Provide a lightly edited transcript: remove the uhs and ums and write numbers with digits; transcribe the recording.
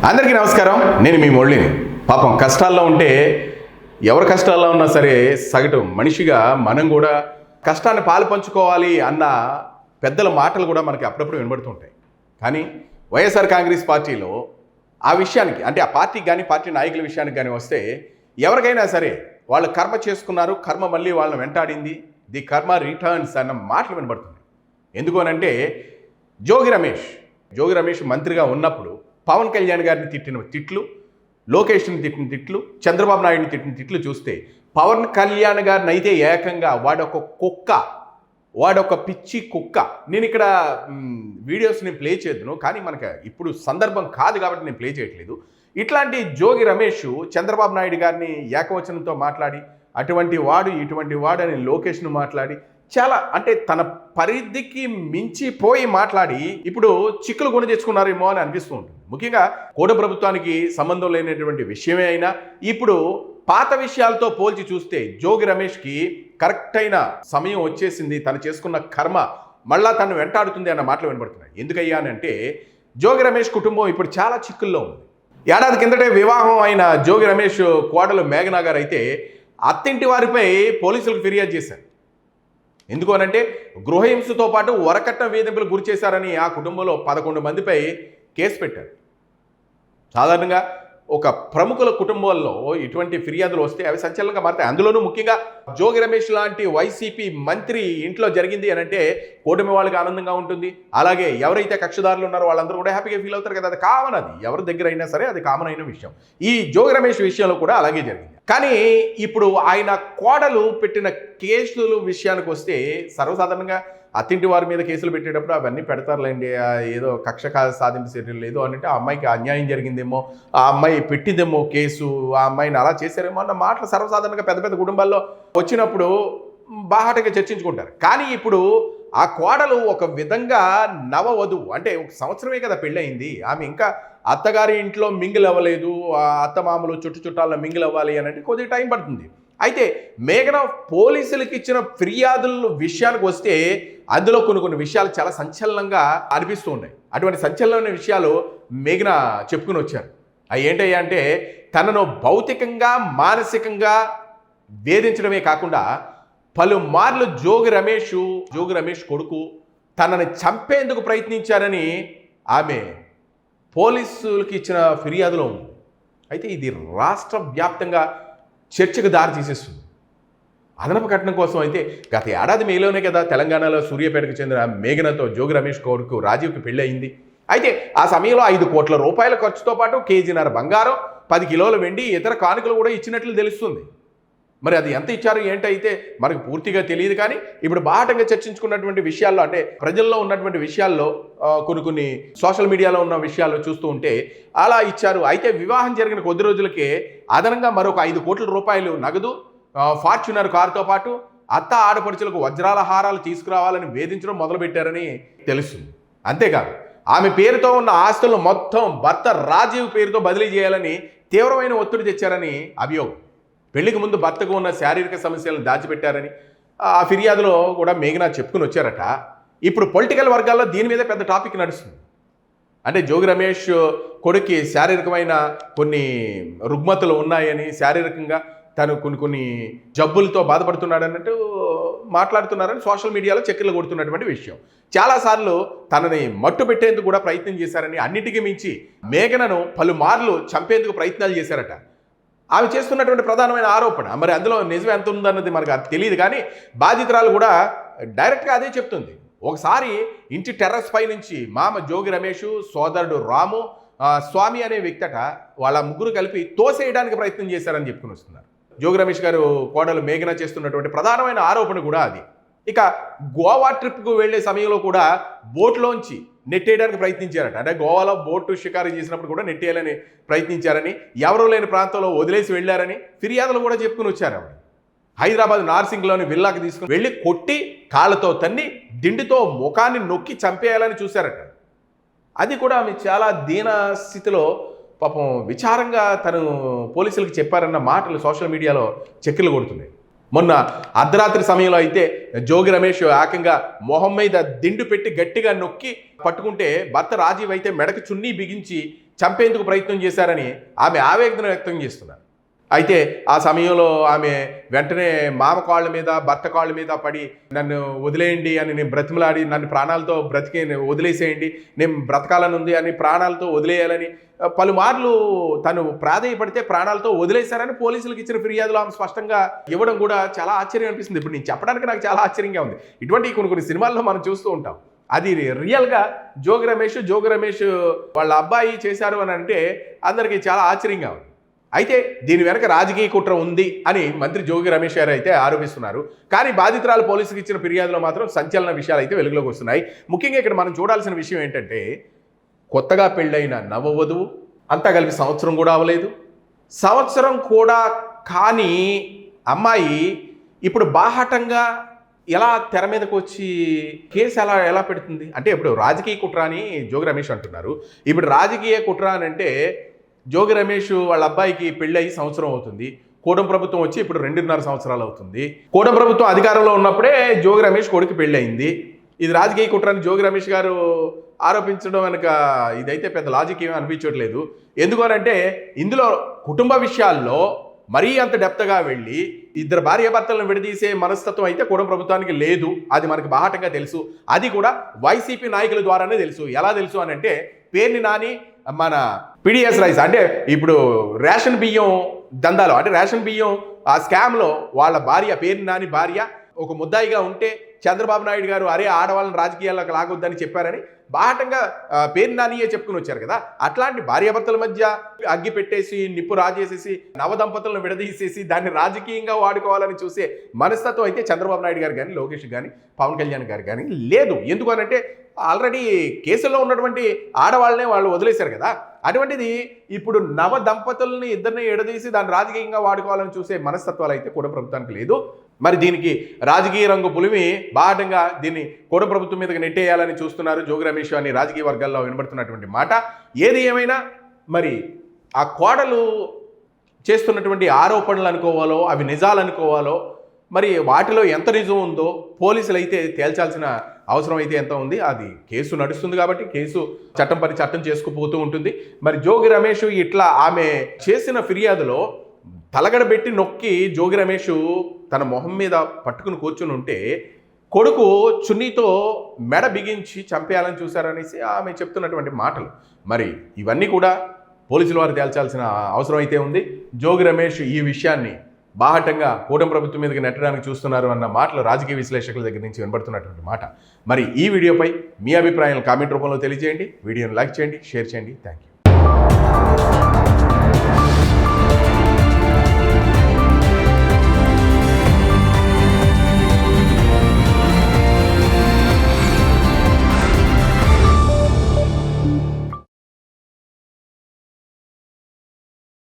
అందరికీ నమస్కారం. నేను మీ మురళిని. పాపం కష్టాల్లో ఉంటే ఎవరు కష్టాల్లో ఉన్నా సరే సగటు మనిషిగా మనం కూడా కష్టాన్ని పాలు పంచుకోవాలి అన్న పెద్దల మాటలు కూడా మనకి అప్పుడప్పుడు వినబడుతుంటాయి. కానీ వైఎస్ఆర్ కాంగ్రెస్ పార్టీలో ఆ విషయానికి అంటే ఆ పార్టీకి కానీ పార్టీ నాయకుల విషయానికి కానీ వస్తే ఎవరికైనా సరే వాళ్ళు కర్మ చేసుకున్నారు, కర్మ మళ్ళీ వాళ్ళని వెంటాడింది, ది కర్మ రిటర్న్స్ అన్న మాటలు వినబడుతుంది. ఎందుకు అనంటే జోగి రమేష్ మంత్రిగా ఉన్నప్పుడు పవన్ కళ్యాణ్ గారిని తిట్టిన తిట్లు, లోకేష్ని తిట్టిన తిట్లు, చంద్రబాబు నాయుడిని తిట్టిన తిట్లు చూస్తే పవన్ కళ్యాణ్ గారిని అయితే ఏకంగా వాడొక పిచ్చి కుక్క. నేను ఇక్కడ వీడియోస్ని ప్లే చేద్దును, కానీ మనకు ఇప్పుడు సందర్భం కాదు కాబట్టి నేను ప్లే చేయట్లేదు. ఇట్లాంటి జోగి రమేష్ చంద్రబాబు నాయుడు గారిని ఏకవచనంతో మాట్లాడి అటువంటి వాడు ఇటువంటి వాడు అని లోకేష్ను మాట్లాడి చాలా అంటే తన పరిధికి మించిపోయి మాట్లాడి ఇప్పుడు చిక్కులు కొని తెచ్చుకున్నారేమో అని అనిపిస్తూ ఉంటుంది. ముఖ్యంగా కూటమి ప్రభుత్వానికి సంబంధం లేనటువంటి విషయమే అయినా ఇప్పుడు పాత విషయాలతో పోల్చి చూస్తే జోగి రమేష్కి కరెక్ట్ అయిన సమయం వచ్చేసింది, తను చేసుకున్న కర్మ మళ్ళా తను వెంటాడుతుంది అన్న మాటలు వినబడుతున్నాయి. ఎందుకయ్యా అంటే జోగి రమేష్ కుటుంబం ఇప్పుడు చాలా చిక్కుల్లో ఉంది. ఏడాది కిందటే వివాహం అయిన జోగి రమేష్ కోడలు మేఘనా గారు అయితే అత్తింటి వారిపై పోలీసులకు ఫిర్యాదు చేశారు. ఎందుకు అనంటే గృహహింసతో పాటు వరకట్న వేధింపులు గురి చేశారని ఆ కుటుంబంలో 11 మందిపై కేసు పెట్టారు. సాధారణంగా ఒక ప్రముఖుల కుటుంబాల్లో ఇటువంటి ఫిర్యాదులు వస్తే అవి సంచలనంగా మారుతాయి. అందులోనూ ముఖ్యంగా జోగి రమేష్ లాంటి వైసీపీ మంత్రి ఇంట్లో జరిగింది అనంటే కూటమి వాళ్ళకి ఆనందంగా ఉంటుంది. అలాగే ఎవరైతే కక్షదారులు ఉన్నారో వాళ్ళందరూ కూడా హ్యాపీగా ఫీల్ అవుతారు కదా. అది కామన్, అది ఎవరి దగ్గర అయినా సరే అది కామన్ అయిన విషయం. ఈ జోగి రమేష్ విషయంలో కూడా అలాగే జరిగింది. కానీ ఇప్పుడు ఆయన కోడలు పెట్టిన కేసుల విషయానికి వస్తే సర్వసాధారణంగా అత్తింటి వారి మీద కేసులు పెట్టేటప్పుడు అవన్నీ పెడతారులేండి, ఏదో కక్ష సాధింపు చర్యలు లేదు అంటే ఆ అమ్మాయికి అన్యాయం జరిగిందేమో, ఆ అమ్మాయి పెట్టిందేమో కేసు, ఆ అమ్మాయిని అలా చేశారేమో అన్న మాటలు సర్వసాధారణంగా పెద్ద పెద్ద కుటుంబాల్లో వచ్చినప్పుడు బాహాటంగా చర్చించుకుంటారు. కానీ ఇప్పుడు ఆ కోడలు ఒక విధంగా నవవధువు అంటే 1 సంవత్సరమే కదా పెళ్ళయింది, ఆమె ఇంకా అత్తగారి ఇంట్లో మింగిల్ అవ్వలేదు, అత్తమామలు చుట్టాల్లో మింగిల్ అవ్వాలి అని అంటే కొద్దిగా టైం పడుతుంది. అయితే మేఘన పోలీసులకు ఇచ్చిన ఫిర్యాదుల విషయానికి వస్తే అందులో కొన్ని విషయాలు చాలా సంచలనంగా అనిపిస్తూ ఉన్నాయి. అటువంటి సంచలనమైన విషయాలు మేఘన చెప్పుకుని వచ్చారు. అవి ఏంటయ్యా అంటే తనను భౌతికంగా మానసికంగా వేధించడమే కాకుండా పలుమార్లు జోగి రమేష్ కొడుకు తనని చంపేందుకు ప్రయత్నించారని ఆమె పోలీసులకి ఇచ్చిన ఫిర్యాదులో ఉంది. అయితే ఇది రాష్ట్ర వ్యాప్తంగా చర్చకు దారి తీసేస్తుంది. అదనపు కట్నం కోసం అయితే గత ఏడాది మేలోనే కదా తెలంగాణలో సూర్యాపేటకు చెందిన మేఘనతో జోగి రమేష్ కొడుకు రాజీవ్కి పెళ్ళి అయింది. అయితే ఆ సమయంలో 5 కోట్ల రూపాయల ఖర్చుతో పాటు 1.5 కేజీ బంగారం, 10 కిలోల వెండి, ఇతర కానుకలు కూడా ఇచ్చినట్లు తెలుస్తుంది. మరి అది ఎంత ఇచ్చారు ఏంటైతే మనకు పూర్తిగా తెలియదు. కానీ ఇప్పుడు బాటంగా చర్చించుకున్నటువంటి విషయాల్లో అంటే ప్రజల్లో ఉన్నటువంటి విషయాల్లో కొన్ని సోషల్ మీడియాలో ఉన్న విషయాల్లో చూస్తూ ఉంటే అలా ఇచ్చారు. అయితే వివాహం జరిగిన కొద్ది రోజులకే అదనంగా మరొక 5 కోట్ల రూపాయలు నగదు, ఫార్చ్యూనర్ కారుతో పాటు అత్త ఆడపడుచులకు వజ్రాల హారాలు తీసుకురావాలని వేధించడం మొదలుపెట్టారని తెలుస్తుంది. అంతేకాదు ఆమె పేరుతో ఉన్న ఆస్తులను మొత్తం భర్త రాజీవ్ పేరుతో బదిలీ చేయాలని తీవ్రమైన ఒత్తిడి తెచ్చారని అభియోగం. పెళ్లికి ముందు భర్తకు ఉన్న శారీరక సమస్యలను దాచిపెట్టారని ఆ ఫిర్యాదులో కూడా మేఘనా చెప్పుకుని వచ్చారట. ఇప్పుడు పొలిటికల్ వర్గాల్లో దీని మీద పెద్ద టాపిక్ నడుస్తుంది. అంటే జోగి రమేష్ కొడుక్కి శారీరకమైన కొన్ని రుగ్మతలు ఉన్నాయని, శారీరకంగా తను కొన్ని జబ్బులతో బాధపడుతున్నాడన్నట్టు మాట్లాడుతున్నారని సోషల్ మీడియాలో చక్కర్లు కొడుతున్నటువంటి విషయం. చాలాసార్లు తనని మట్టు పెట్టేందుకు కూడా ప్రయత్నం చేశారని, అన్నిటికీ మించి మేఘనను పలుమార్లు చంపేందుకు ప్రయత్నాలు చేశారట. ఆమె చేస్తున్నటువంటి ప్రధానమైన ఆరోపణ మరి అందులో నిజం ఎంత ఉందన్నది మనకు తెలియదు. కానీ బాధితురాలు కూడా డైరెక్ట్గా అదే చెప్తుంది. ఒకసారి ఇంటి టెర్రస్ పై నుంచి మామ జోగి రమేష్, సోదరుడు రాము, స్వామి అనే వ్యక్తట వాళ్ళ ముగ్గురు కలిపి తోసేయడానికి ప్రయత్నం చేశారని చెప్పుకుని వస్తున్నారు. జోగి రమేష్ గారు కోడలు మేఘన చేస్తున్నటువంటి ప్రధానమైన ఆరోపణ కూడా అది. ఇక గోవా ట్రిప్కు వెళ్లే సమయంలో కూడా బోట్లోంచి నెట్టేయడానికి ప్రయత్నించారట. అంటే గోవాలో బోటు షికారు చేసినప్పుడు కూడా నెట్టేయాలని ప్రయత్నించారని, ఎవరూ లేని ప్రాంతంలో వదిలేసి వెళ్ళారని ఫిర్యాదులు కూడా చెప్పుకుని వచ్చారు. ఆవిడ హైదరాబాద్ నార్సింగ్లోని విల్లాకి తీసుకుని వెళ్ళి కొట్టి కాళ్ళతో తన్ని దిండితో ముఖాన్ని నొక్కి చంపేయాలని చూశారట. అది కూడా ఆమె చాలా దీన స్థితిలో పాపం విచారంగా తను పోలీసులకు చెప్పారన్న మాటలు సోషల్ మీడియాలో చక్కర్లు కొడుతున్నాయి. మొన్న అర్ధరాత్రి సమయంలో అయితే జోగి రమేష్ ఏకంగా మొహం మీద దిండు పెట్టి గట్టిగా నొక్కి పట్టుకుంటే భర్త రాజీవ్ అయితే మెడకు చున్నీ బిగించి చంపేందుకు ప్రయత్నం చేశారని ఆమె ఆవేదన వ్యక్తం చేస్తున్నారు. అయితే ఆ సమయంలో ఆమె వెంటనే మామ కాళ్ళ మీద భర్త కాళ్ళ మీద పడి నన్ను వదిలేయండి అని నేను బ్రతిమలాడి నన్ను ప్రాణాలతో వదిలేసేయండి, నేను బ్రతకాలని ఉంది అని ప్రాణాలతో వదిలేయాలని పలుమార్లు తను ప్రాధేయపడితే ప్రాణాలతో వదిలేశారని పోలీసులకు ఇచ్చిన ఫిర్యాదులో ఆమె స్పష్టంగా ఇవ్వడం కూడా చాలా ఆశ్చర్యం అనిపిస్తుంది. ఇప్పుడు నేను చెప్పడానికి నాకు చాలా ఆశ్చర్యంగా ఉంది. ఇటువంటి కొన్ని సినిమాల్లో మనం చూస్తూ ఉంటాం. అది రియల్గా జోగి రమేష్ వాళ్ళ అబ్బాయి చేశారు అని అంటే అందరికీ చాలా ఆశ్చర్యంగా ఉంది. అయితే దీని వెనక రాజకీయ కుట్ర ఉంది అని మంత్రి జోగి రమేష్ గారు అయితే ఆరోపిస్తున్నారు. కానీ బాధితురాలు పోలీసులకు ఇచ్చిన ఫిర్యాదులో మాత్రం సంచలన విషయాలు అయితే వెలుగులోకి వస్తున్నాయి. ముఖ్యంగా ఇక్కడ మనం చూడాల్సిన విషయం ఏంటంటే, కొత్తగా పెళ్ళైన నవవధువు అంతా కలిపి సంవత్సరం కూడా అవ్వలేదు. సంవత్సరం కూడా కానీ అమ్మాయి ఇప్పుడు బాహాటంగా ఎలా తెర మీదకు వచ్చి కేసు ఎలా పెడుతుంది అంటే, ఇప్పుడు రాజకీయ కుట్ర అని జోగి రమేష్ అంటున్నారు. ఇప్పుడు రాజకీయ కుట్ర అని అంటే జోగి రమేష్ వాళ్ళ అబ్బాయికి పెళ్ళి అయ్యి సంవత్సరం అవుతుంది. కూటమి ప్రభుత్వం వచ్చి ఇప్పుడు 2.5 సంవత్సరాలు అవుతుంది. కూటమి ప్రభుత్వం అధికారంలో ఉన్నప్పుడే జోగి రమేష్ కొడుకు పెళ్ళి అయింది. ఇది రాజకీయ కుట్రని జోగి రమేష్ గారు ఆరోపించడం వెనక ఇదైతే పెద్ద లాజిక్ ఏమీ అనిపించట్లేదు. ఎందుకనంటే ఇందులో కుటుంబ విషయాల్లో మరీ అంత డెప్త్గా వెళ్ళి ఇద్దరు భార్యాభర్తలను విడదీసే మనస్తత్వం అయితే కూటమి ప్రభుత్వానికి లేదు. అది మనకు బాహాటంగా తెలుసు. అది కూడా వైసీపీ నాయకుల ద్వారానే తెలుసు. ఎలా తెలుసు అని అంటే, పేర్ని నాని మన పిడిఎస్ రైస్ అంటే ఇప్పుడు రేషన్ బియ్యం దందాలో అంటే రేషన్ బియ్యం ఆ స్కామ్లో వాళ్ళ భార్య పేర్ని నాని భార్య ఒక ముద్దాయిగా ఉంటే చంద్రబాబు నాయుడు గారు అరే ఆడవాళ్ళని రాజకీయాల్లోకి లాగొద్దని చెప్పారని బాహటంగా పేర్ని నానియే చెప్పుకుని వచ్చారు కదా. అట్లాంటి భార్యాభర్తల మధ్య అగ్గి పెట్టేసి నిప్పు రాజేసేసి నవదంపతులను విడదీసేసి దాన్ని రాజకీయంగా వాడుకోవాలని చూసే మనస్తత్వం అయితే చంద్రబాబు నాయుడు గారు కానీ లోకేష్ కానీ పవన్ కళ్యాణ్ గారు కానీ లేదు. ఎందుకు అనంటే ఆల్రెడీ కేసుల్లో ఉన్నటువంటి ఆడవాళ్ళనే వాళ్ళు వదిలేశారు కదా. అటువంటిది ఇప్పుడు నవ దంపతుల్ని ఇద్దరిని ఎడదీసి దాన్ని రాజకీయంగా వాడుకోవాలని చూసే మనస్తత్వాలు అయితే కూటమి ప్రభుత్వానికి లేదు. మరి దీనికి రాజకీయ రంగు పులిమి బాహటంగా దీన్ని కూటమి ప్రభుత్వం మీదకి నెట్టేయాలని చూస్తున్నారు జోగి రమేష్ అని రాజకీయ వర్గాల్లో వినబడుతున్నటువంటి మాట. ఏది ఏమైనా మరి ఆ కోడలు చేస్తున్నటువంటి ఆరోపణలు అనుకోవాలో అవి నిజాలు అనుకోవాలో మరి వాటిలో ఎంత నిజం ఉందో పోలీసులు అయితే తేల్చాల్సిన అవసరం అయితే ఎంత ఉంది. అది కేసు నడుస్తుంది కాబట్టి కేసు చట్టం పని చట్టం చేసుకుపోతూ ఉంటుంది. మరి జోగి రమేష్ ఇట్లా ఆమె చేసిన ఫిర్యాదులో తలగడబెట్టి నొక్కి జోగి రమేష్ తన మొహం మీద పట్టుకుని కూర్చుని ఉంటే కొడుకు చున్నీతో మెడ బిగించి చంపేయాలని చూశారనేసి ఆమె చెప్తున్నటువంటి మాటలు. మరి ఇవన్నీ కూడా పోలీసుల వారు తేల్చాల్సిన అవసరం అయితే ఉంది. జోగి రమేష్ ఈ విషయాన్ని బాహటంగా కూటమి ప్రభుత్వం మీదకి నెట్టడానికి చూస్తున్నారు అన్న మాటలు రాజకీయ విశ్లేషకుల దగ్గర నుంచి వినబడుతున్నటువంటి మాట. మరి ఈ వీడియోపై మీ అభిప్రాయాలను కామెంట్ రూపంలో తెలియజేయండి. వీడియోని లైక్ చేయండి, షేర్ చేయండి. Thank you.